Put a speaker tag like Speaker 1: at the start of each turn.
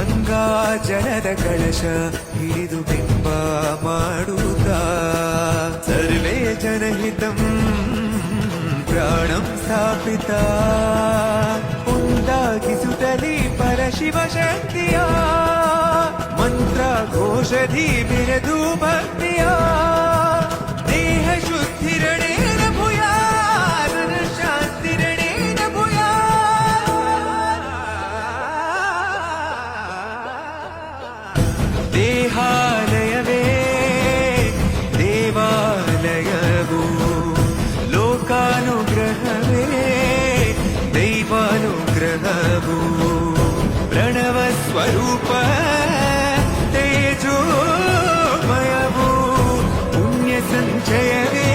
Speaker 1: ಗಂಗಾ ಜಲದ ಕಳಶ ಹಿಡಿದು ಬಿಂಬ ಮಾಡುತ್ತಾ ಸರ್ವೇ ಜನಹಿತಂ ಪ್ರಾಣಂ ಸ್ಥಾಪಿತ ಉಂಟಾಗಿಸುತ್ತಲೀ ಪರಶಿವ ಶಕ್ತಿಯ ಮಂತ್ರ ಘೋಷಧಿ ಬಿರದು ಭಕ್ತಿಯ ದೇಹ ಶುದ್ಧಿರಣೇನ ಭೂಯಾತ್ ಶಾಂತಿರಣೇನ ಭೂಯಾತ್ ದೇಹಾಲಯವೇ ದೇವಾಲಯವು ಲೋಕಾನುಗ್ರಹವೇ ದೈವಾನುಗ್ರಹವು ಪ್ರಣವ ಸ್ವರೂಪ ತೇಜೋಮಯವು ಪುಣ್ಯ ಸಂಚಯವೇ